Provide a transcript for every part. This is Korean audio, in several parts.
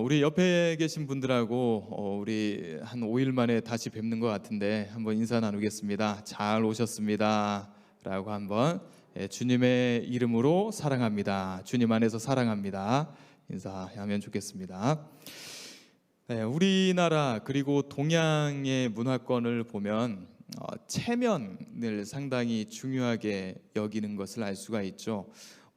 우리 옆에 계신 분들하고 우리 한 5일 만에 다시 뵙는 것 같은데 한번 인사 나누겠습니다. 잘 오셨습니다 라고 한번 주님의 이름으로 사랑합니다, 주님 안에서 사랑합니다 인사하면 좋겠습니다. 우리나라 그리고 동양의 문화권을 보면 체면을 상당히 중요하게 여기는 것을 알 수가 있죠.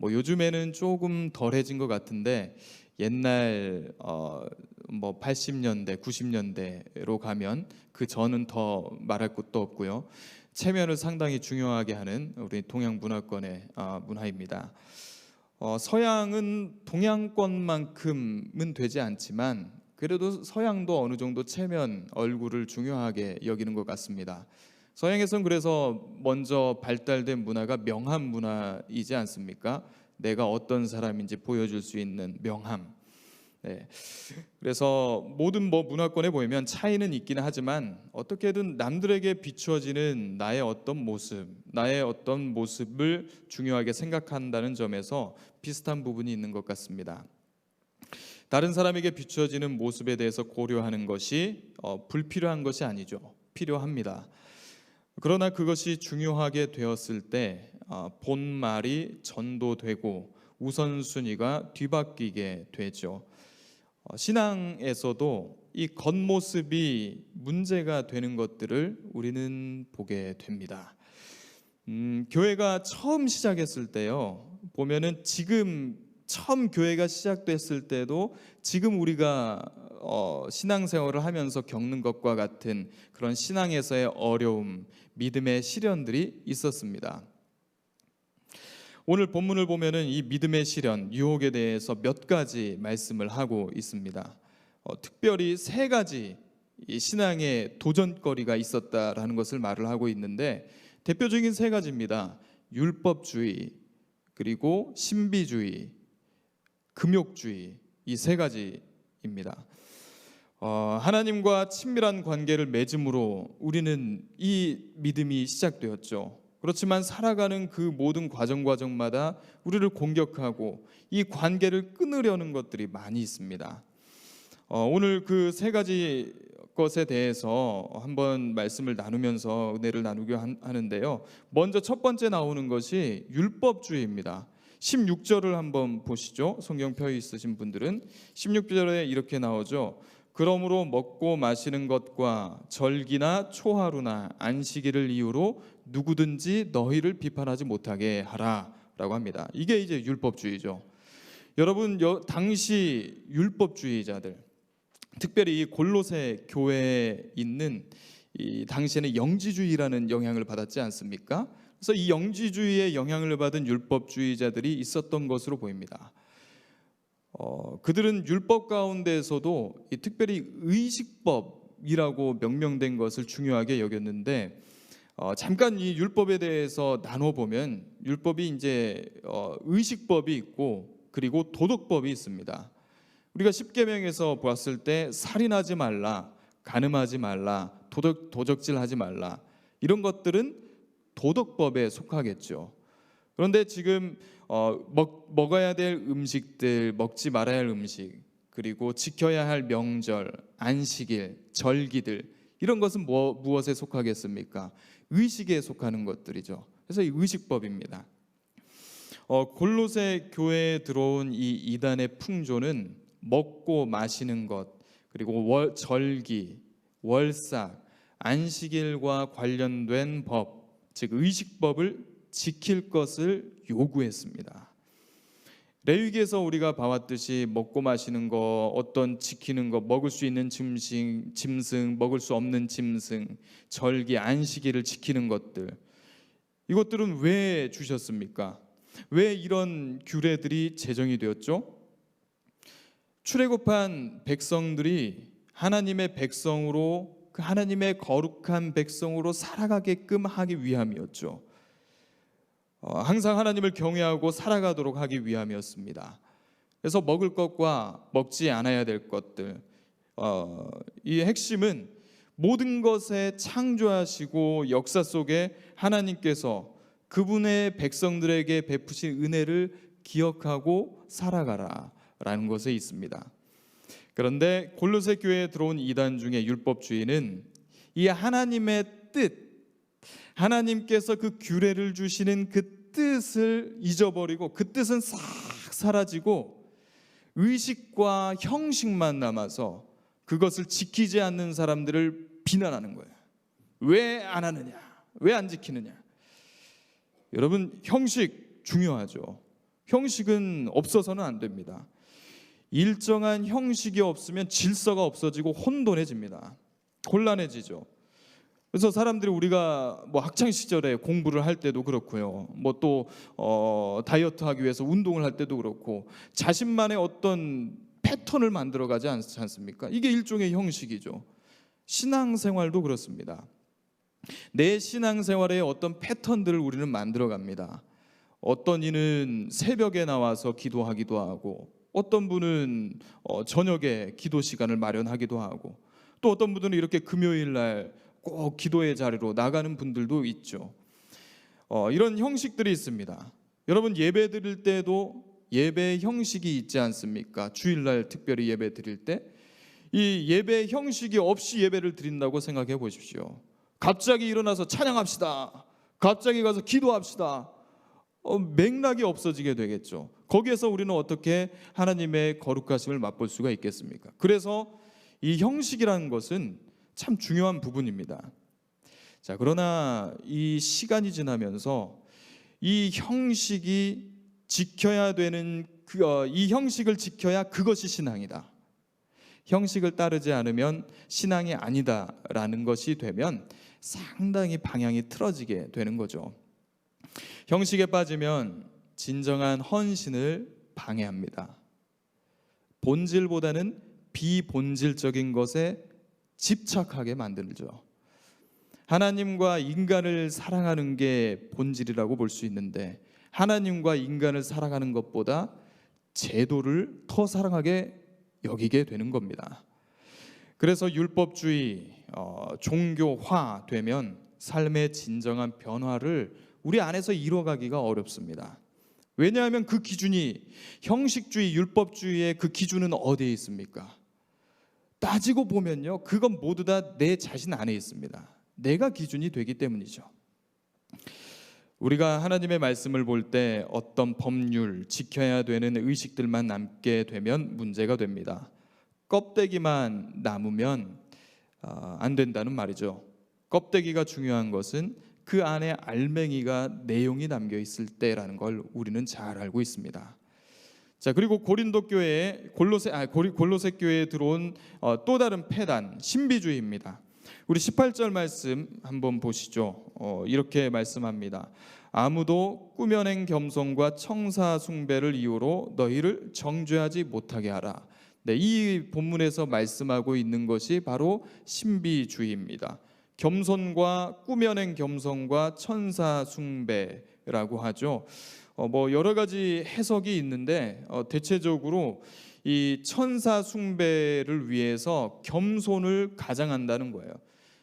요즘에는 조금 덜해진 것 같은데 옛날 80년대, 90년대로 가면 그 전은 더 말할 것도 없고요. 체면을 상당히 중요하게 하는 우리 동양 문화권의 문화입니다. 서양은 동양권만큼은 되지 않지만 그래도 서양도 어느 정도 체면, 얼굴을 중요하게 여기는 것 같습니다. 서양에서는 그래서 먼저 발달된 문화가 명함 문화이지 않습니까? 내가 어떤 사람인지 보여줄 수 있는 명함. 그래서 모든 문화권에 보면 차이는 있기는 하지만 어떻게든 남들에게 비추어지는 나의 어떤 모습을 중요하게 생각한다는 점에서 비슷한 부분이 있는 것 같습니다. 다른 사람에게 비추어지는 모습에 대해서 고려하는 것이 불필요한 것이 아니죠. 필요합니다. 그러나 그것이 중요하게 되었을 때 본말이 전도되고 우선순위가 뒤바뀌게 되죠. 신앙에서도 이 겉모습이 문제가 되는 것들을 우리는 보게 됩니다. 교회가 처음 시작했을 때요, 보면은 지금 처음 교회가 시작됐을 때도 지금 우리가 신앙생활을 하면서 겪는 것과 같은 그런 신앙에서의 어려움, 믿음의 시련들이 있었습니다. 오늘 본문을 보면은 이 믿음의 시련, 유혹에 대해서 몇 가지 말씀을 하고 있습니다. 특별히 세 가지 이 신앙의 도전거리가 있었다라는 것을 말을 하고 있는데 대표적인 세 가지입니다. 율법주의, 그리고 신비주의, 금욕주의, 이 세 가지입니다. 하나님과 친밀한 관계를 맺음으로 우리는 이 믿음이 시작되었죠. 그렇지만 살아가는 그 모든 과정마다 우리를 공격하고 이 관계를 끊으려는 것들이 많이 있습니다. 오늘 그 세 가지 것에 대해서 한번 말씀을 나누면서 은혜를 나누려 하는데요. 먼저 첫 번째 나오는 것이 율법주의입니다. 16절을 한번 보시죠. 성경 펴 있으신 분들은 16절에 이렇게 나오죠. 그러므로 먹고 마시는 것과 절기나 초하루나 안식일을 이유로 누구든지 너희를 비판하지 못하게 하라 라고 합니다. 이게 이제 율법주의죠. 여러분, 당시 율법주의자들, 특별히 이 골로새 교회에 있는 이 당시에는 영지주의라는 영향을 받았지 않습니까? 그래서 이 영지주의의 영향을 받은 율법주의자들이 있었던 것으로 보입니다. 그들은 율법 가운데에서도 특별히 의식법이라고 명명된 것을 중요하게 여겼는데 잠깐 이 율법에 대해서 나눠보면 율법이 이제 의식법이 있고 그리고 도덕법이 있습니다. 우리가 십계명에서 보았을 때 살인하지 말라, 간음하지 말라, 도적질하지 말라, 이런 것들은 도덕법에 속하겠죠. 그런데 지금 먹어야 될 음식들, 먹지 말아야 할 음식, 그리고 지켜야 할 명절, 안식일, 절기들, 이런 것은 무엇에 속하겠습니까? 의식에 속하는 것들이죠. 그래서 이 의식법입니다. 골로새 교회에 들어온 이 이단의 풍조는 먹고 마시는 것, 그리고 절기, 월삭, 안식일과 관련된 법, 즉 의식법을 지킬 것을 요구했습니다. 레위기에서 우리가 봐왔듯이 먹고 마시는 거, 어떤 지키는 거, 먹을 수 있는 짐승, 먹을 수 없는 짐승, 절기, 안식일을 지키는 것들, 이것들은 왜 주셨습니까? 왜 이런 규례들이 제정이 되었죠? 출애굽한 백성들이 하나님의 백성으로, 그 하나님의 거룩한 백성으로 살아가게끔 하기 위함이었죠. 항상 하나님을 경외하고 살아가도록 하기 위함이었습니다. 그래서 먹을 것과 먹지 않아야 될 것들, 이 핵심은 모든 것에 창조하시고 역사 속에 하나님께서 그분의 백성들에게 베푸신 은혜를 기억하고 살아가라 라는 것에 있습니다. 그런데 골로새 교회에 들어온 이단 중에 율법주의는 이 하나님의 뜻, 하나님께서 그 규례를 주시는 그 뜻을 잊어버리고 그 뜻은 싹 사라지고 의식과 형식만 남아서 그것을 지키지 않는 사람들을 비난하는 거예요. 왜 안 하느냐? 왜 안 지키느냐? 여러분, 형식 중요하죠. 형식은 없어서는 안 됩니다. 일정한 형식이 없으면 질서가 없어지고 혼돈해집니다. 곤란해지죠. 그래서 사람들이 우리가 뭐 학창 시절에 공부를 할 때도 그렇고요. 뭐 또 다이어트 하기 위해서 운동을 할 때도 그렇고 자신만의 어떤 패턴을 만들어 가지 않지 않습니까? 이게 일종의 형식이죠. 신앙생활도 그렇습니다. 내 신앙생활에 어떤 패턴들을 우리는 만들어 갑니다. 어떤 이는 새벽에 나와서 기도하기도 하고 어떤 분은 저녁에 기도 시간을 마련하기도 하고 또 어떤 분들은 이렇게 금요일 날 꼭 기도의 자리로 나가는 분들도 있죠. 이런 형식들이 있습니다. 여러분, 예배 드릴 때도 예배 형식이 있지 않습니까? 주일날 특별히 예배 드릴 때 이 예배 형식이 없이 예배를 드린다고 생각해 보십시오. 갑자기 일어나서 찬양합시다. 갑자기 가서 기도합시다. 맥락이 없어지게 되겠죠. 거기에서 우리는 어떻게 하나님의 거룩하심을 맛볼 수가 있겠습니까? 그래서 이 형식이라는 것은 참 중요한 부분입니다. 자, 그러나 이 시간이 지나면서 이 형식이 지켜야 되는 이 형식을 지켜야 그것이 신앙이다. 형식을 따르지 않으면 신앙이 아니다라는 것이 되면 상당히 방향이 틀어지게 되는 거죠. 형식에 빠지면 진정한 헌신을 방해합니다. 본질보다는 비본질적인 것에 집착하게 만들죠. 하나님과 인간을 사랑하는 게 본질이라고 볼 수 있는데 하나님과 인간을 사랑하는 것보다 제도를 더 사랑하게 여기게 되는 겁니다. 그래서 율법주의, 종교화 되면 삶의 진정한 변화를 우리 안에서 이뤄가기가 어렵습니다. 왜냐하면 그 기준이 형식주의, 율법주의의 그 기준은 어디에 있습니까? 따지고 보면요, 그건 모두 다 내 자신 안에 있습니다. 내가 기준이 되기 때문이죠. 우리가 하나님의 말씀을 볼 때 어떤 법률, 지켜야 되는 의식들만 남게 되면 문제가 됩니다. 껍데기만 남으면 안 된다는 말이죠. 껍데기가 중요한 것은 그 안에 알맹이가 내용이 담겨 있을 때라는 걸 우리는 잘 알고 있습니다. 자, 그리고 고린도 교회에 골로새 교회에 들어온 또 다른 폐단, 신비주의입니다. 우리 18절 말씀 한번 보시죠. 이렇게 말씀합니다. 아무도 꾸며낸 겸손과 청사 숭배를 이유로 너희를 정죄하지 못하게 하라. 네, 이 본문에서 말씀하고 있는 것이 바로 신비주의입니다. 겸손과 꾸며낸 겸손과 천사 숭배라고 하죠. 뭐 여러 가지 해석이 있는데 대체적으로 이 천사 숭배를 위해서 겸손을 가장한다는 거예요.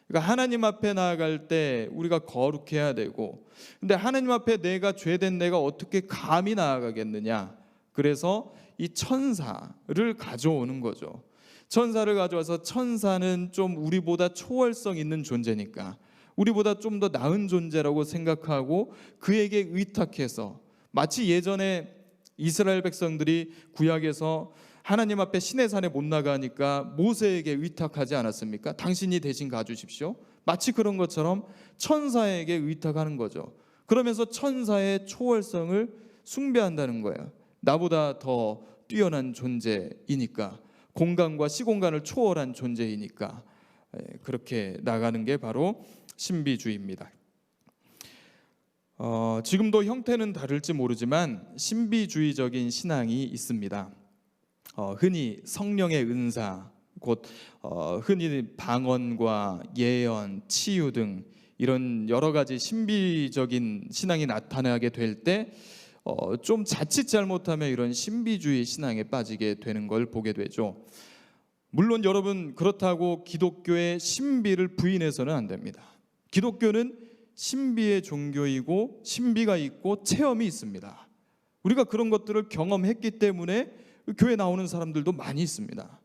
그러니까 하나님 앞에 나아갈 때 우리가 거룩해야 되고, 근데 하나님 앞에 죄된 내가 어떻게 감히 나아가겠느냐? 그래서 이 천사를 가져오는 거죠. 천사를 가져와서 천사는 좀 우리보다 초월성 있는 존재니까 우리보다 좀 더 나은 존재라고 생각하고 그에게 의탁해서, 마치 예전에 이스라엘 백성들이 구약에서 하나님 앞에 시내산에 못 나가니까 모세에게 의탁하지 않았습니까? 당신이 대신 가주십시오. 마치 그런 것처럼 천사에게 의탁하는 거죠. 그러면서 천사의 초월성을 숭배한다는 거예요. 나보다 더 뛰어난 존재이니까, 공간과 시공간을 초월한 존재이니까 그렇게 나가는 게 바로 신비주의입니다. 지금도 형태는 다를지 모르지만 신비주의적인 신앙이 있습니다. 흔히 성령의 은사, 곧 흔히 방언과 예언, 치유 등 이런 여러 가지 신비적인 신앙이 나타나게 될 때 좀 자칫 잘못하면 이런 신비주의 신앙에 빠지게 되는 걸 보게 되죠. 물론 여러분, 그렇다고 기독교의 신비를 부인해서는 안 됩니다. 기독교는 신비의 종교이고 신비가 있고 체험이 있습니다. 우리가 그런 것들을 경험했기 때문에 교회 나오는 사람들도 많이 있습니다.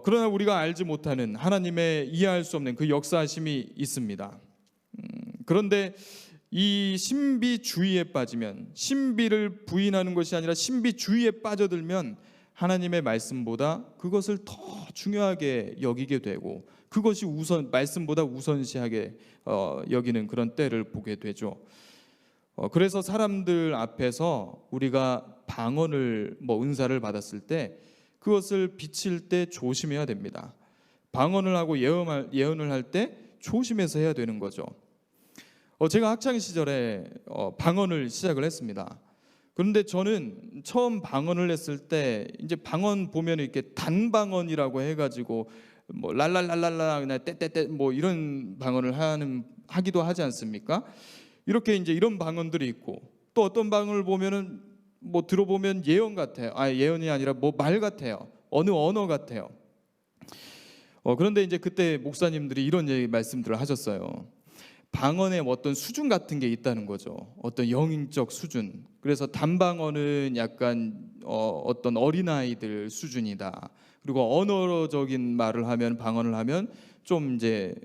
그러나 우리가 알지 못하는 하나님의 이해할 수 없는 그 역사하심이 있습니다. 그런데 이 신비주의에 빠지면, 신비를 부인하는 것이 아니라 신비주의에 빠져들면 하나님의 말씀보다 그것을 더 중요하게 여기게 되고, 그것이 말씀보다 우선시하게 여기는 그런 때를 보게 되죠. 그래서 사람들 앞에서 우리가 방언을 은사를 받았을 때 그것을 비칠 때 조심해야 됩니다. 방언을 하고 예언을 할 때 조심해서 해야 되는 거죠. 제가 학창 시절에 방언을 시작을 했습니다. 그런데 저는 처음 방언을 했을 때 이제 방언 보면 이렇게 단방언이라고 해가지고 랄랄랄랄라 그냥 떼떼떼 이런 방언을 하기도 하지 않습니까? 이렇게 이제 이런 방언들이 있고, 또 어떤 방언을 보면은 들어보면 예언 같아요. 예언이 아니라 말 같아요. 어느 언어 같아요. 그런데 이제 그때 목사님들이 이런 말씀들을 하셨어요. 방언의 어떤 수준 같은 게 있다는 거죠. 어떤 영적 수준. 그래서 단방언은 약간 어떤 어린아이들 수준이다. 그리고 언어적인 말을 하면, 방언을 하면 좀 이제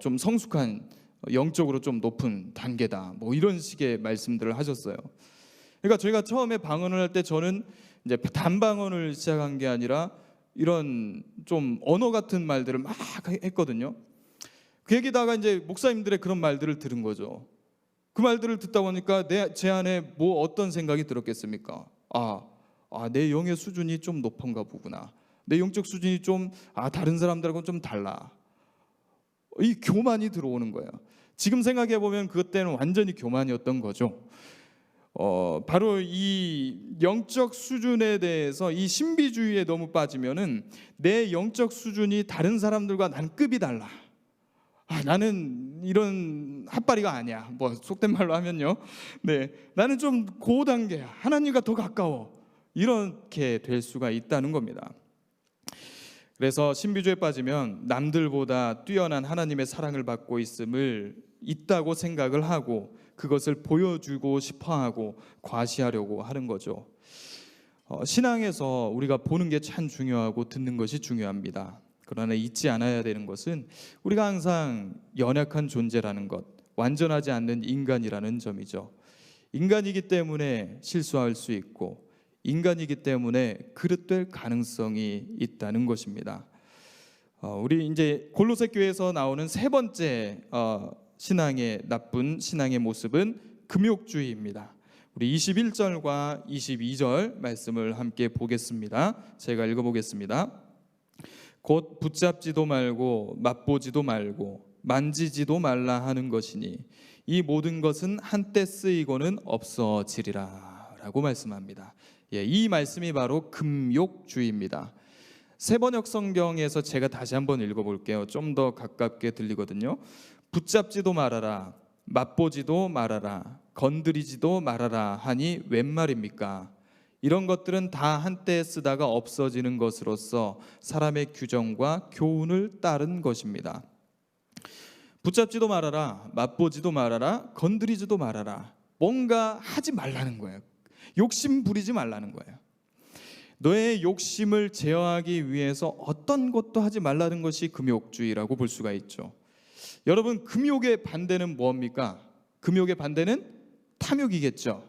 좀 성숙한, 영적으로 좀 높은 단계다. 이런 식의 말씀들을 하셨어요. 그러니까 저희가 처음에 방언을 할 때 저는 이제 단방언을 시작한 게 아니라 이런 좀 언어 같은 말들을 막 했거든요. 그 얘기다가 이제 목사님들의 그런 말들을 들은 거죠. 그 말들을 듣다 보니까 제 안에 어떤 생각이 들었겠습니까? 내 영의 수준이 좀 높은가 보구나. 내 영적 수준이 좀 다른 사람들하고는 좀 달라. 이 교만이 들어오는 거예요. 지금 생각해 보면 그때는 완전히 교만이었던 거죠. 바로 이 영적 수준에 대해서 이 신비주의에 너무 빠지면은 내 영적 수준이 다른 사람들과 난 급이 달라. 나는 이런 핫바리가 아니야. 속된 말로 하면요. 네, 나는 좀 고단계야. 하나님과 더 가까워. 이렇게 될 수가 있다는 겁니다. 그래서 신비주의에 빠지면 남들보다 뛰어난 하나님의 사랑을 받고 있다고 생각을 하고 그것을 보여주고 싶어하고 과시하려고 하는 거죠. 신앙에서 우리가 보는 게 참 중요하고 듣는 것이 중요합니다. 그러나 잊지 않아야 되는 것은 우리가 항상 연약한 존재라는 것, 완전하지 않는 인간이라는 점이죠. 인간이기 때문에 실수할 수 있고, 인간이기 때문에 그릇될 가능성이 있다는 것입니다. 우리 이제 골로새 교회에서 나오는 세 번째 나쁜 신앙의 모습은 금욕주의입니다. 우리 21절과 22절 말씀을 함께 보겠습니다. 제가 읽어보겠습니다. 곧 붙잡지도 말고 맛보지도 말고 만지지도 말라 하는 것이니 이 모든 것은 한때 쓰이고는 없어지리라 라고 말씀합니다. 이 말씀이 바로 금욕주의입니다. 세번역 성경에서 제가 다시 한번 읽어볼게요. 좀 더 가깝게 들리거든요. 붙잡지도 말아라, 맛보지도 말아라, 건드리지도 말아라 하니 웬 말입니까? 이런 것들은 다 한때 쓰다가 없어지는 것으로서 사람의 규정과 교훈을 따른 것입니다. 붙잡지도 말아라, 맛보지도 말아라, 건드리지도 말아라. 뭔가 하지 말라는 거예요. 욕심 부리지 말라는 거예요. 너의 욕심을 제어하기 위해서 어떤 것도 하지 말라는 것이 금욕주의라고 볼 수가 있죠. 여러분, 금욕의 반대는 뭡니까? 금욕의 반대는 탐욕이겠죠.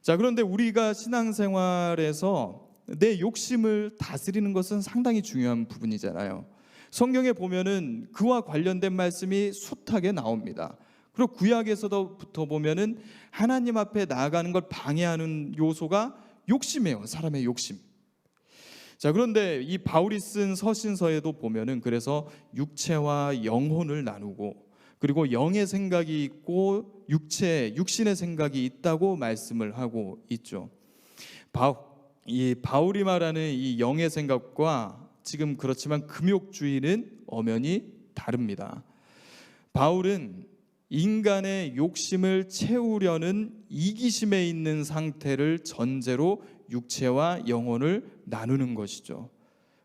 자, 그런데 우리가 신앙생활에서 내 욕심을 다스리는 것은 상당히 중요한 부분이잖아요. 성경에 보면은 그와 관련된 말씀이 숱하게 나옵니다. 그리고 구약에서부터 보면은 하나님 앞에 나아가는 걸 방해하는 요소가 욕심이에요. 사람의 욕심. 자, 그런데 이 바울이 쓴 서신서에도 보면은 그래서 육체와 영혼을 나누고, 그리고 영의 생각이 있고 육신의 생각이 있다고 말씀을 하고 있죠. 이 바울이 말하는 이 영의 생각과 지금 그렇지만 금욕주의는 엄연히 다릅니다. 바울은 인간의 욕심을 채우려는 이기심에 있는 상태를 전제로 육체와 영혼을 나누는 것이죠.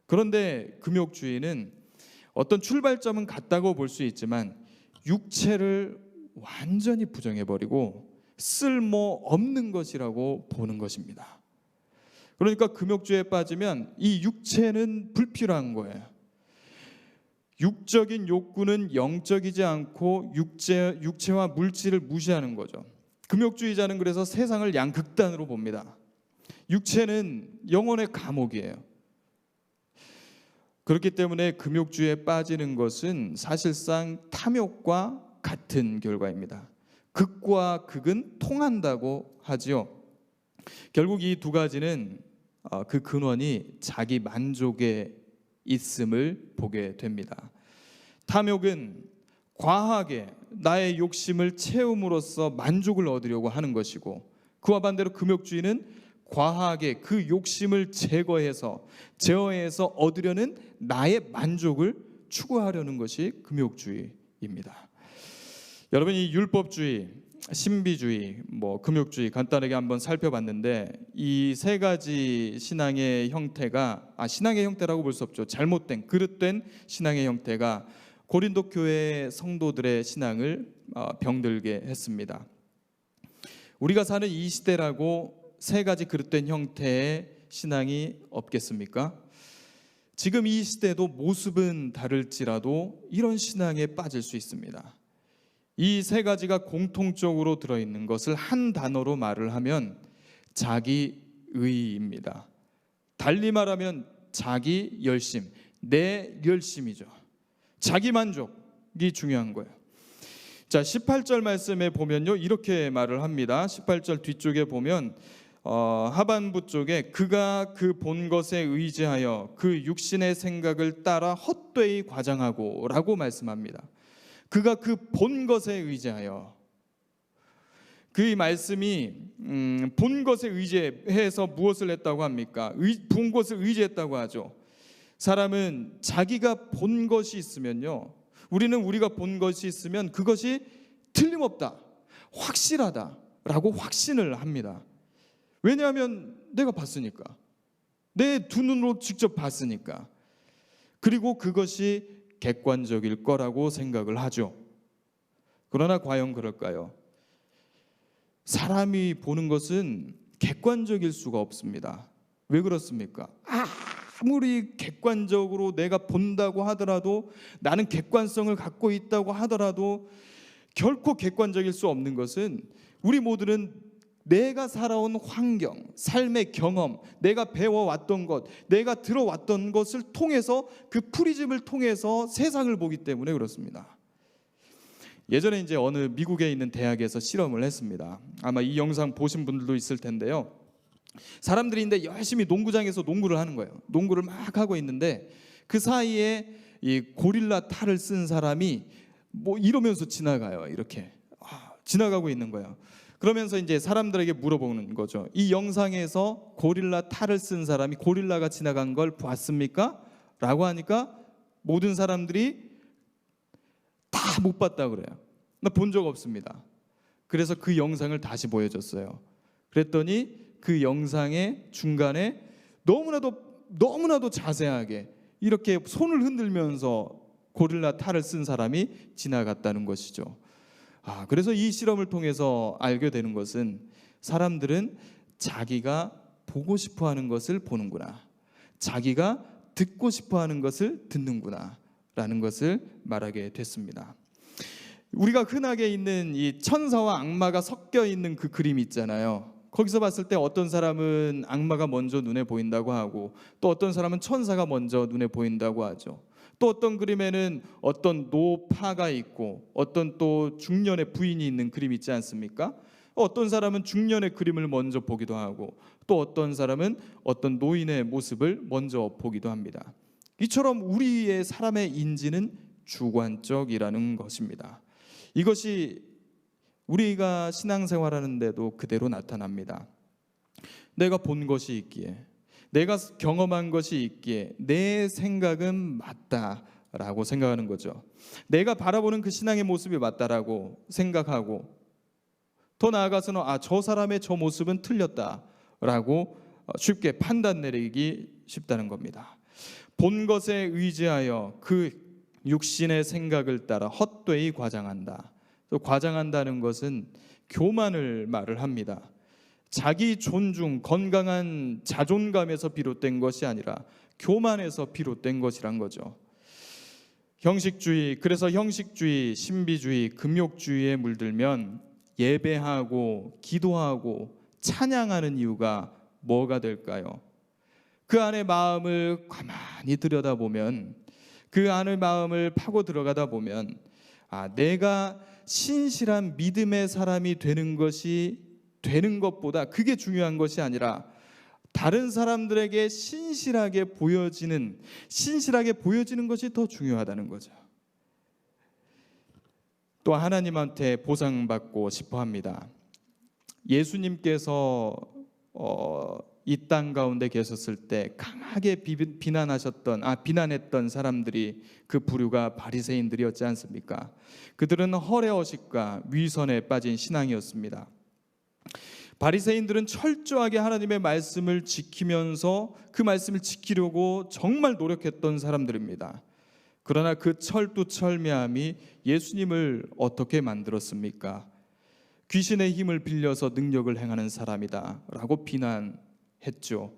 그런데 금욕주의는 어떤 출발점은 같다고 볼 수 있지만 육체를 완전히 부정해버리고 쓸모없는 것이라고 보는 것입니다. 그러니까 금욕주에 빠지면 이 육체는 불필요한 거예요. 육적인 욕구는 영적이지 않고 육체와 물질을 무시하는 거죠. 금욕주의자는 그래서 세상을 양극단으로 봅니다. 육체는 영혼의 감옥이에요. 그렇기 때문에 금욕주에 빠지는 것은 사실상 탐욕과 같은 결과입니다. 극과 극은 통한다고 하지요. 결국 이 두 가지는 그 근원이 자기 만족에 있음을 보게 됩니다. 탐욕은 과하게 나의 욕심을 채움으로써 만족을 얻으려고 하는 것이고, 그와 반대로 금욕주의는 과하게 그 욕심을 제어해서 얻으려는 나의 만족을 추구하려는 것이 금욕주의입니다. 여러분, 이 율법주의, 신비주의, 금욕주의 간단하게 한번 살펴봤는데, 이 세 가지 신앙의 형태가 신앙의 형태라고 볼 수 없죠. 잘못된, 그릇된 신앙의 형태가 고린도 교회 성도들의 신앙을 병들게 했습니다. 우리가 사는 이 시대라고 세 가지 그릇된 형태의 신앙이 없겠습니까? 지금 이 시대도 모습은 다를지라도 이런 신앙에 빠질 수 있습니다. 이 세 가지가 공통적으로 들어있는 것을 한 단어로 말을 하면 자기의입니다. 달리 말하면 자기 열심, 내 열심이죠. 자기 만족이 중요한 거예요. 자, 18절 말씀에 보면요, 이렇게 말을 합니다. 18절 뒤쪽에 보면 하반부 쪽에 그가 그 본 것에 의지하여 그 육신의 생각을 따라 헛되이 과장하고 라고 말씀합니다. 그가 그 본 것에 의지하여, 그 말씀이 본 것에 의지해서 무엇을 했다고 합니까? 본 것을 의지했다고 하죠. 사람은 자기가 본 것이 있으면요, 우리가 본 것이 있으면 그것이 틀림없다, 확실하다라고 확신을 합니다. 왜냐하면 내가 봤으니까, 내 두 눈으로 직접 봤으니까, 그리고 그것이 객관적일 거라고 생각을 하죠. 그러나 과연 그럴까요? 사람이 보는 것은 객관적일 수가 없습니다. 왜 그렇습니까? 아무리 객관적으로 내가 본다고 하더라도, 나는 객관성을 갖고 있다고 하더라도 결코 객관적일 수 없는 것은, 우리 모두는 내가 살아온 환경, 삶의 경험, 내가 배워왔던 것, 내가 들어왔던 것을 통해서, 그 프리즘을 통해서 세상을 보기 때문에 그렇습니다. 예전에 이제 어느 미국에 있는 대학에서 실험을 했습니다. 아마 이 영상 보신 분들도 있을 텐데요. 사람들이 이제 열심히 농구장에서 농구를 하는 거예요. 농구를 막 하고 있는데 그 사이에 이 고릴라 탈을 쓴 사람이 이러면서 지나가요. 이렇게 지나가고 있는 거예요. 그러면서 이제 사람들에게 물어보는 거죠. 이 영상에서 고릴라 탈을 쓴 사람이 고릴라가 지나간 걸 봤습니까? 라고 하니까 모든 사람들이 다 못 봤다 그래요. 나 본 적 없습니다. 그래서 그 영상을 다시 보여줬어요. 그랬더니 그 영상의 중간에 너무나도 자세하게 이렇게 손을 흔들면서 고릴라 탈을 쓴 사람이 지나갔다는 것이죠. 그래서 이 실험을 통해서 알게 되는 것은, 사람들은 자기가 보고 싶어하는 것을 보는구나, 자기가 듣고 싶어하는 것을 듣는구나 라는 것을 말하게 됐습니다. 우리가 흔하게 있는 이 천사와 악마가 섞여 있는 그 그림 있잖아요. 거기서 봤을 때 어떤 사람은 악마가 먼저 눈에 보인다고 하고, 또 어떤 사람은 천사가 먼저 눈에 보인다고 하죠. 또 어떤 그림에는 어떤 노파가 있고 어떤 또 중년의 부인이 있는 그림 있지 않습니까? 어떤 사람은 중년의 그림을 먼저 보기도 하고, 또 어떤 사람은 어떤 노인의 모습을 먼저 보기도 합니다. 이처럼 우리의 사람의 인지는 주관적이라는 것입니다. 이것이 우리가 신앙생활하는데도 그대로 나타납니다. 내가 본 것이 있기에, 내가 경험한 것이 있기에 내 생각은 맞다라고 생각하는 거죠. 내가 바라보는 그 신앙의 모습이 맞다라고 생각하고, 더 나아가서는 저 사람의 저 모습은 틀렸다라고 쉽게 판단 내리기 쉽다는 겁니다. 본 것에 의지하여 그 육신의 생각을 따라 헛되이 과장한다. 또 과장한다는 것은 교만을 말을 합니다. 자기 존중, 건강한 자존감에서 비롯된 것이 아니라 교만에서 비롯된 것이란 거죠. 형식주의, 그래서 형식주의, 신비주의, 금욕주의에 물들면 예배하고 기도하고 찬양하는 이유가 뭐가 될까요? 그 안에 마음을 가만히 들여다보면, 그 안의 마음을 파고 들어가다 보면 내가 신실한 믿음의 사람이 되는 것보다 그게 중요한 것이 아니라 다른 사람들에게 신실하게 보여지는 것이 더 중요하다는 거죠. 또 하나님한테 보상받고 싶어 합니다. 예수님께서 이 땅 가운데 계셨을 때 강하게 비난했던 사람들이 그 부류가 바리새인들이었지 않습니까? 그들은 헐레어식과 위선에 빠진 신앙이었습니다. 바리새인들은 철저하게 하나님의 말씀을 지키면서 그 말씀을 지키려고 정말 노력했던 사람들입니다. 그러나 그 철두철미함이 예수님을 어떻게 만들었습니까? 귀신의 힘을 빌려서 능력을 행하는 사람이다 라고 비난했죠.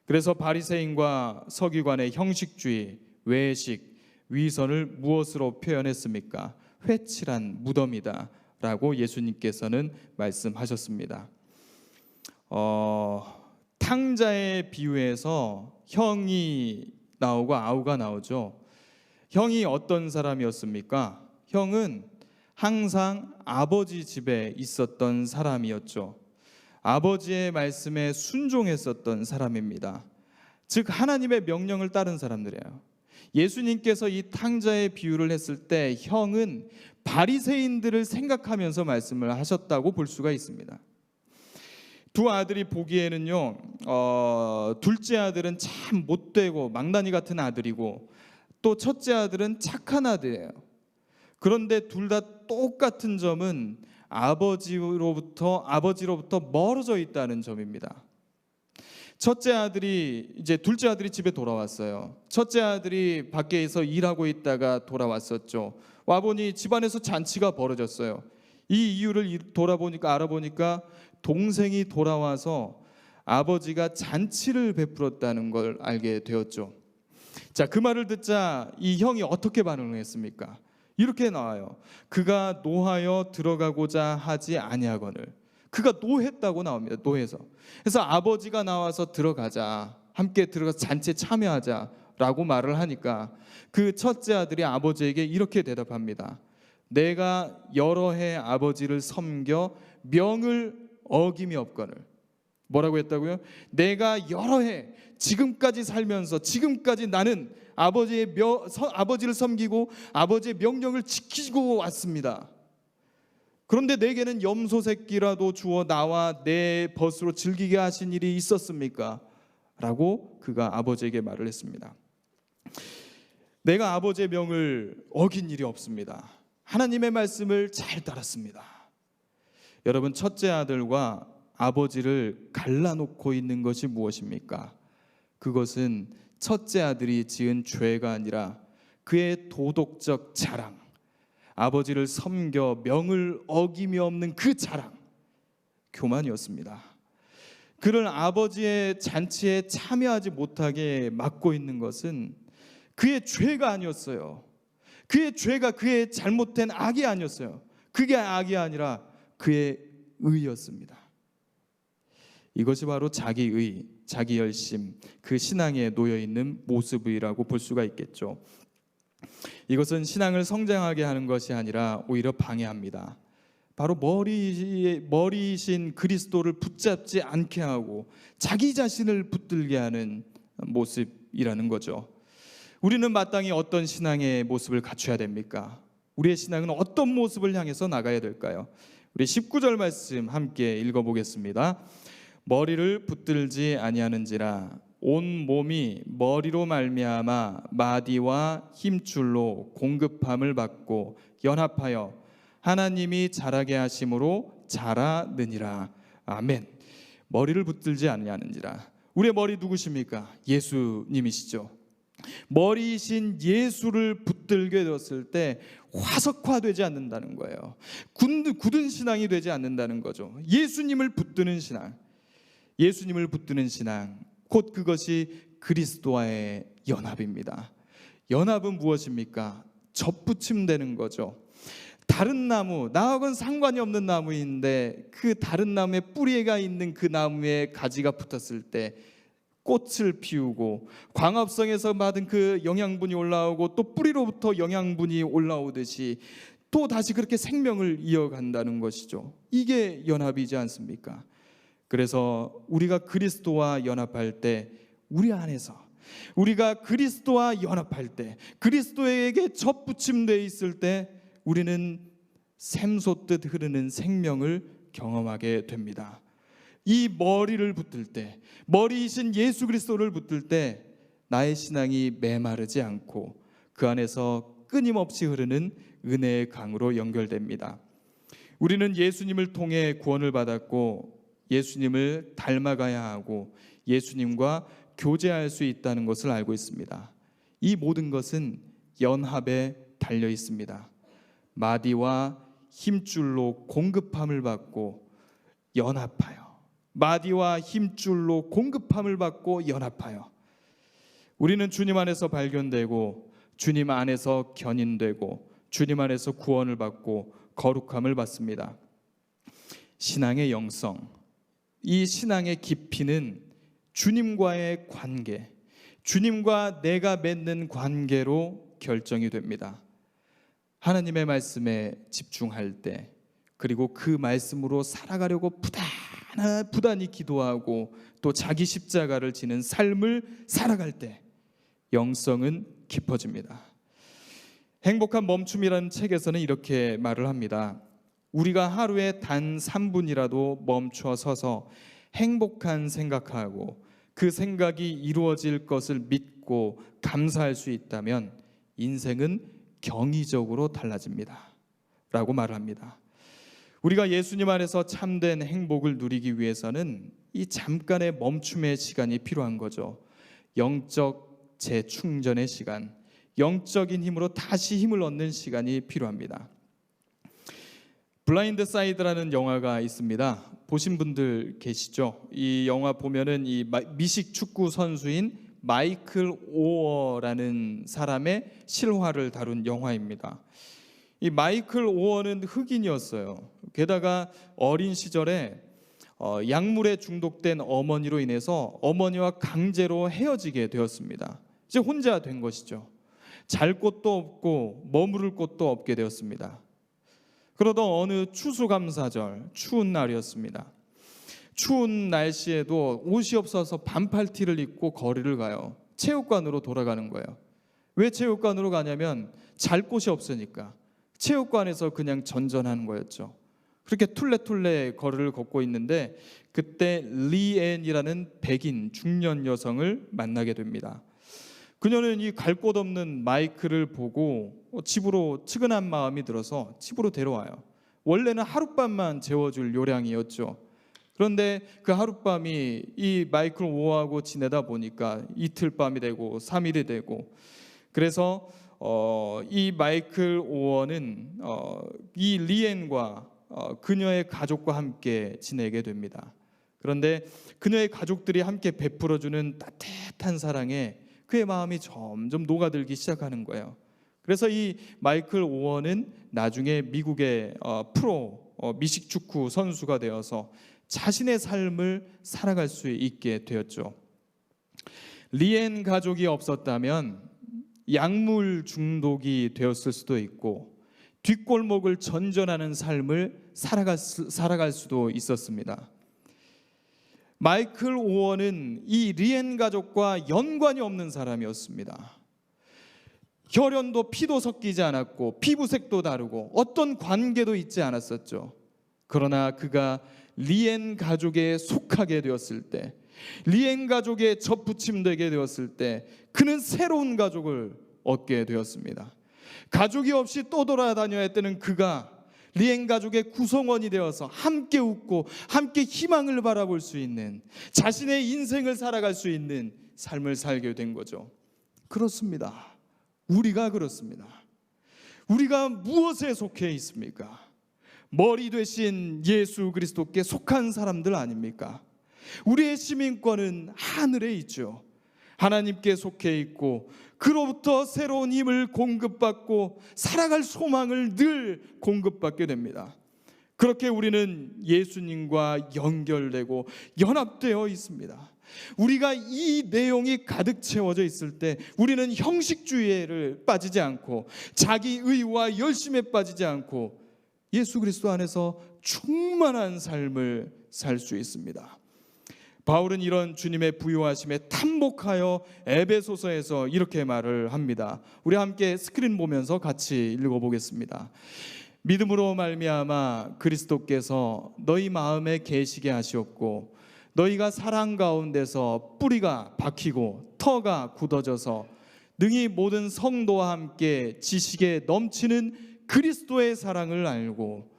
그래서 바리새인과 서기관의 형식주의, 외식, 위선을 무엇으로 표현했습니까? 회칠한 무덤이다 라고 예수님께서는 말씀하셨습니다. 탕자의 비유에서 형이 나오고 아우가 나오죠. 형이 어떤 사람이었습니까? 형은 항상 아버지 집에 있었던 사람이었죠. 아버지의 말씀에 순종했었던 사람입니다. 즉 하나님의 명령을 따른 사람들이에요. 예수님께서 이 탕자의 비유를 했을 때 형은 바리새인들을 생각하면서 말씀을 하셨다고 볼 수가 있습니다. 두 아들이 보기에는요, 둘째 아들은 참 못되고 망나니 같은 아들이고 또 첫째 아들은 착한 아들이에요. 그런데 둘 다 똑같은 점은 아버지로부터 멀어져 있다는 점입니다. 둘째 아들이 집에 돌아왔어요. 첫째 아들이 밖에서 일하고 있다가 돌아왔었죠. 와보니 집안에서 잔치가 벌어졌어요. 이 이유를 알아보니까 동생이 돌아와서 아버지가 잔치를 베풀었다는 걸 알게 되었죠. 자, 그 말을 듣자 이 형이 어떻게 반응을 했습니까? 이렇게 나와요. 그가 노하여 들어가고자 하지 아니하거늘. 그가 노했다고 나옵니다. 노해서. 그래서 아버지가 나와서 들어가자, 함께 들어가서 잔치에 참여하자라고 말을 하니까 그 첫째 아들이 아버지에게 이렇게 대답합니다. 내가 여러 해 아버지를 섬겨 명을 어김이 없거늘. 뭐라고 했다고요? 내가 여러 해 지금까지 살면서 지금까지 나는 아버지를 섬기고 아버지의 명령을 지키고 왔습니다. 그런데 내게는 염소 새끼라도 주어 나와 내 벗으로 즐기게 하신 일이 있었습니까? 라고 그가 아버지에게 말을 했습니다. 내가 아버지의 명을 어긴 일이 없습니다. 하나님의 말씀을 잘 따랐습니다. 여러분, 첫째 아들과 아버지를 갈라놓고 있는 것이 무엇입니까? 그것은 첫째 아들이 지은 죄가 아니라 그의 도덕적 자랑, 아버지를 섬겨 명을 어김이 없는 그 자랑, 교만이었습니다. 그를 아버지의 잔치에 참여하지 못하게 막고 있는 것은 그의 죄가 아니었어요. 그의 죄가 그의 잘못된 악이 아니었어요. 그게 악이 아니라 그의 의였습니다. 이것이 바로 자기의, 자기 열심, 그 신앙에 놓여있는 모습이라고 볼 수가 있겠죠. 이것은 신앙을 성장하게 하는 것이 아니라 오히려 방해합니다. 바로 머리이신 그리스도를 붙잡지 않게 하고 자기 자신을 붙들게 하는 모습이라는 거죠. 우리는 마땅히 어떤 신앙의 모습을 갖춰야 됩니까? 우리의 신앙은 어떤 모습을 향해서 나가야 될까요? 우리 19절 말씀 함께 읽어보겠습니다. 머리를 붙들지 아니하는지라 온 몸이 머리로 말미암아 마디와 힘줄로 공급함을 받고 연합하여 하나님이 자라게 하심으로 자라느니라. 아멘. 머리를 붙들지 아니하는지라. 우리의 머리 누구십니까? 예수님이시죠. 머리이신 예수를 붙들게 되었을 때 화석화되지 않는다는 거예요. 굳은 신앙이 되지 않는다는 거죠. 예수님을 붙드는 신앙, 예수님을 붙드는 신앙, 곧 그것이 그리스도와의 연합입니다. 연합은 무엇입니까? 접붙임되는 거죠. 다른 나무, 나하고는 상관이 없는 나무인데 그 다른 나무에 뿌리가 있는 그 나무에 가지가 붙었을 때 꽃을 피우고 광합성에서 받은 그 영양분이 올라오고 또 뿌리로부터 영양분이 올라오듯이 또 다시 그렇게 생명을 이어간다는 것이죠. 이게 연합이지 않습니까? 그래서 우리가 그리스도와 연합할 때 우리 안에서, 우리가 그리스도와 연합할 때, 그리스도에게 접붙임되어 있을 때 우리는 샘솟듯 흐르는 생명을 경험하게 됩니다. 이 머리를 붙들 때, 머리이신 예수 그리스도를 붙들 때 나의 신앙이 메마르지 않고 그 안에서 끊임없이 흐르는 은혜의 강으로 연결됩니다. 우리는 예수님을 통해 구원을 받았고 예수님을 닮아가야 하고 예수님과 교제할 수 있다는 것을 알고 있습니다. 이 모든 것은 연합에 달려 있습니다. 마디와 힘줄로 공급함을 받고 연합하여, 마디와 힘줄로 공급함을 받고 연합하여 우리는 주님 안에서 발견되고 주님 안에서 견인되고 주님 안에서 구원을 받고 거룩함을 받습니다. 신앙의 영성, 이 신앙의 깊이는 주님과의 관계, 주님과 내가 맺는 관계로 결정이 됩니다. 하나님의 말씀에 집중할 때, 그리고 그 말씀으로 살아가려고 부단히 기도하고 또 자기 십자가를 지는 삶을 살아갈 때 영성은 깊어집니다. 행복한 멈춤이라는 책에서는 이렇게 말을 합니다. 우리가 하루에 단 3분이라도 멈춰 서서 행복한 생각하고 그 생각이 이루어질 것을 믿고 감사할 수 있다면 인생은 경이적으로 달라집니다 라고 말을 합니다. 우리가 예수님 안에서 참된 행복을 누리기 위해서는 이 잠깐의 멈춤의 시간이 필요한 거죠. 영적 재충전의 시간, 영적인 힘으로 다시 힘을 얻는 시간이 필요합니다. 블라인드 사이드라는 영화가 있습니다. 보신 분들 계시죠? 이 영화 보면은 이 미식 축구 선수인 마이클 오어라는 사람의 실화를 다룬 영화입니다. 이 마이클 오어는 흑인이었어요. 게다가 어린 시절에 약물에 중독된 어머니로 인해서 어머니와 강제로 헤어지게 되었습니다. 이제 혼자 된 것이죠. 잘 곳도 없고 머무를 곳도 없게 되었습니다. 그러던 어느 추수감사절 추운 날이었습니다. 추운 날씨에도 옷이 없어서 반팔티를 입고 거리를 가요. 체육관으로 돌아가는 거예요. 왜 체육관으로 가냐면 잘 곳이 없으니까. 체육관에서 그냥 전전하는 거였죠. 그렇게 툴레툴레 거리를 걷고 있는데 그때 리앤이라는 백인 중년 여성을 만나게 됩니다. 그녀는 이 갈 곳 없는 마이클을 보고 집으로 측은한 마음이 들어서 집으로 데려와요. 원래는 하룻밤만 재워줄 요량이었죠. 그런데 그 하룻밤이 이 마이클 오어하고 지내다 보니까 이틀 밤이 되고 3일이 되고, 그래서 이 마이클 오어는 이 리앤과 그녀의 가족과 함께 지내게 됩니다. 그런데 그녀의 가족들이 함께 베풀어주는 따뜻한 사랑에 그의 마음이 점점 녹아들기 시작하는 거예요. 그래서 이 마이클 오어는 나중에 미국의 프로 미식축구 선수가 되어서 자신의 삶을 살아갈 수 있게 되었죠. 리앤 가족이 없었다면 약물 중독이 되었을 수도 있고 뒷골목을 전전하는 삶을 살아갈 수도 있었습니다. 마이클 오어는 이 리앤 가족과 연관이 없는 사람이었습니다. 혈연도 피도 섞이지 않았고 피부색도 다르고 어떤 관계도 있지 않았었죠. 그러나 그가 리앤 가족에 속하게 되었을 때, 리앤 가족에 접붙임되게 되었을 때 그는 새로운 가족을 얻게 되었습니다. 가족이 없이 떠돌아다녀야 했던 그가 리앤 가족의 구성원이 되어서 함께 웃고 함께 희망을 바라볼 수 있는, 자신의 인생을 살아갈 수 있는 삶을 살게 된 거죠. 그렇습니다. 우리가 그렇습니다. 우리가 무엇에 속해 있습니까? 머리 되신 예수 그리스도께 속한 사람들 아닙니까? 우리의 시민권은 하늘에 있죠. 하나님께 속해 있고 그로부터 새로운 힘을 공급받고 살아갈 소망을 늘 공급받게 됩니다. 그렇게 우리는 예수님과 연결되고 연합되어 있습니다. 우리가 이 내용이 가득 채워져 있을 때 우리는 형식주의에 빠지지 않고 자기 의와 열심에 빠지지 않고 예수 그리스도 안에서 충만한 삶을 살 수 있습니다. 바울은 이런 주님의 부요하심에 탐복하여 에베소서에서 이렇게 말을 합니다. 우리 함께 스크린 보면서 같이 읽어보겠습니다. 믿음으로 말미암아 그리스도께서 너희 마음에 계시게 하시었고 너희가 사랑 가운데서 뿌리가 박히고 터가 굳어져서 능히 모든 성도와 함께 지식에 넘치는 그리스도의 사랑을 알고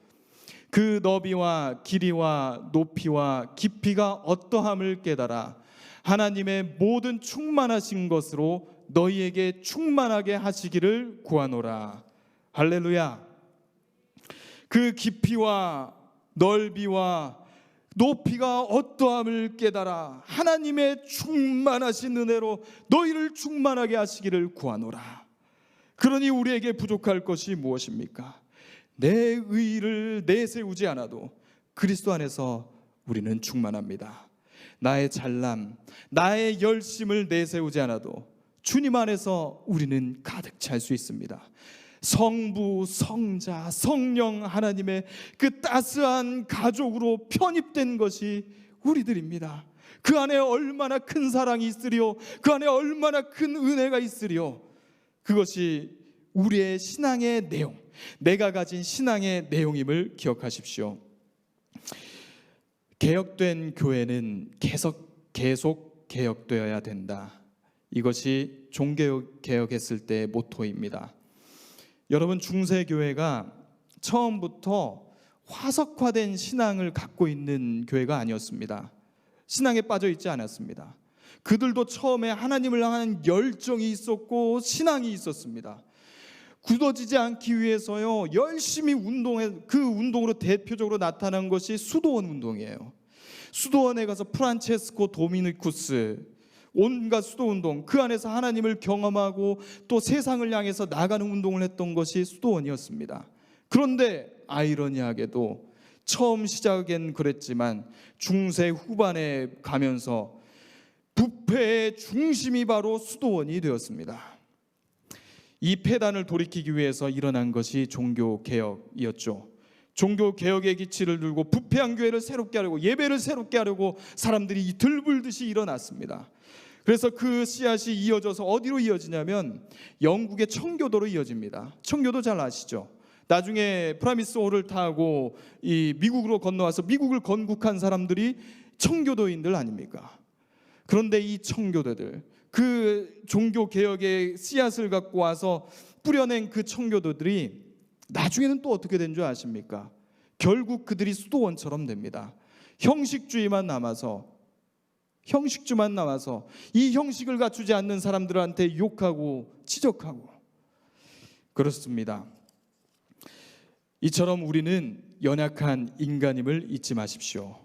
그 너비와 길이와 높이와 깊이가 어떠함을 깨달아 하나님의 모든 충만하신 것으로 너희에게 충만하게 하시기를 구하노라. 할렐루야. 그 깊이와 넓이와 높이가 어떠함을 깨달아 하나님의 충만하신 은혜로 너희를 충만하게 하시기를 구하노라. 그러니 우리에게 부족할 것이 무엇입니까? 내 의를 내세우지 않아도 그리스도 안에서 우리는 충만합니다. 나의 잘남, 나의 열심을 내세우지 않아도 주님 안에서 우리는 가득 찰 수 있습니다. 성부, 성자, 성령 하나님의 그 따스한 가족으로 편입된 것이 우리들입니다. 그 안에 얼마나 큰 사랑이 있으리요, 그 안에 얼마나 큰 은혜가 있으리요. 그것이 우리의 신앙의 내용, 내가 가진 신앙의 내용임을 기억하십시오. 개혁된 교회는 계속 개혁되어야 된다. 이것이 종교개혁했을 때의 모토입니다. 여러분, 중세교회가 처음부터 화석화된 신앙을 갖고 있는 교회가 아니었습니다. 신앙에 빠져 있지 않았습니다. 그들도 처음에 하나님을 향한 열정이 있었고 신앙이 있었습니다. 굳어지지 않기 위해서요 열심히 운동해, 그 운동으로 대표적으로 나타난 것이 수도원 운동이에요. 수도원에 가서 프란체스코 도미니쿠스, 온갖 수도운동, 그 안에서 하나님을 경험하고 또 세상을 향해서 나가는 운동을 했던 것이 수도원이었습니다. 그런데 아이러니하게도 처음 시작엔 그랬지만 중세 후반에 가면서 부패의 중심이 바로 수도원이 되었습니다. 이 폐단을 돌이키기 위해서 일어난 것이 종교개혁이었죠. 종교개혁의 기치를 들고 부패한 교회를 새롭게 하려고, 예배를 새롭게 하려고 사람들이 들불듯이 일어났습니다. 그래서 그 씨앗이 이어져서 어디로 이어지냐면 영국의 청교도로 이어집니다. 청교도 잘 아시죠? 나중에 프라미스 호를 타고 이 미국으로 건너와서 미국을 건국한 사람들이 청교도인들 아닙니까? 그런데 이 청교도들, 그 종교개혁의 씨앗을 갖고 와서 뿌려낸 그 청교도들이 나중에는 또 어떻게 된 줄 아십니까? 결국 그들이 수도원처럼 됩니다. 형식주의만 남아서 이 형식을 갖추지 않는 사람들한테 욕하고 지적하고 그렇습니다. 이처럼 우리는 연약한 인간임을 잊지 마십시오.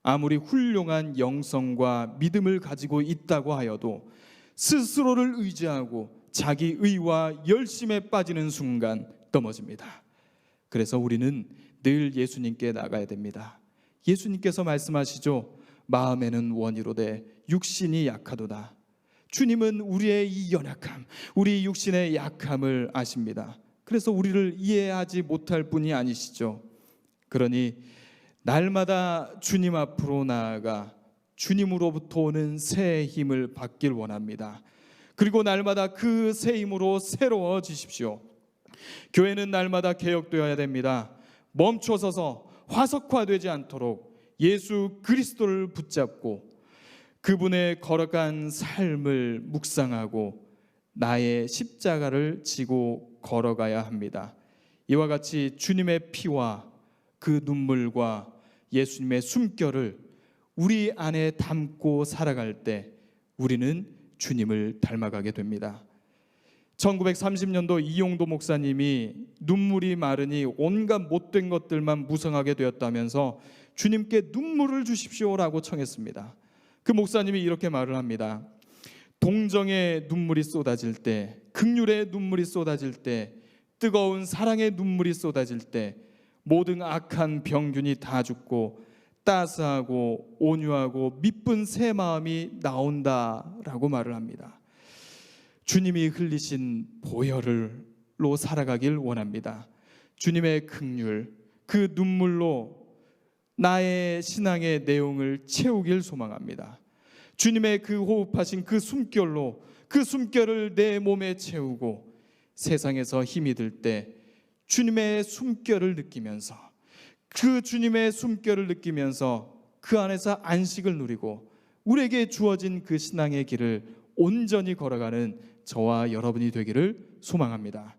아무리 훌륭한 영성과 믿음을 가지고 있다고 하여도 스스로를 의지하고 자기 의와 열심에 빠지는 순간 넘어집니다. 그래서 우리는 늘 예수님께 나가야 됩니다. 예수님께서 말씀하시죠. 마음에는 원이로되 육신이 약하도다. 주님은 우리의 이 연약함, 우리 육신의 약함을 아십니다. 그래서 우리를 이해하지 못할 분이 아니시죠. 그러니 날마다 주님 앞으로 나아가 주님으로부터 오는 새 힘을 받길 원합니다. 그리고 날마다 그 새 힘으로 새로워지십시오. 교회는 날마다 개혁되어야 됩니다. 멈춰서서 화석화되지 않도록 예수 그리스도를 붙잡고 그분의 걸어간 삶을 묵상하고 나의 십자가를 지고 걸어가야 합니다. 이와 같이 주님의 피와 그 눈물과 예수님의 숨결을 우리 안에 담고 살아갈 때 우리는 주님을 닮아가게 됩니다. 1930년도 이용도 목사님이 눈물이 마르니 온갖 못된 것들만 무성하게 되었다면서 주님께 눈물을 주십시오라고 청했습니다. 그 목사님이 이렇게 말을 합니다. 동정의 눈물이 쏟아질 때, 긍휼의 눈물이 쏟아질 때, 뜨거운 사랑의 눈물이 쏟아질 때 모든 악한 병균이 다 죽고 따스하고 온유하고 미쁜 새 마음이 나온다라고 말을 합니다. 주님이 흘리신 보혈로 살아가길 원합니다. 주님의 긍휼, 그 눈물로 나의 신앙의 내용을 채우길 소망합니다. 주님의 그 호흡하신 그 숨결로 그 숨결을 내 몸에 채우고 세상에서 힘이 들 때 주님의 숨결을 느끼면서 그 주님의 숨결을 느끼면서 그 안에서 안식을 누리고 우리에게 주어진 그 신앙의 길을 온전히 걸어가는 저와 여러분이 되기를 소망합니다.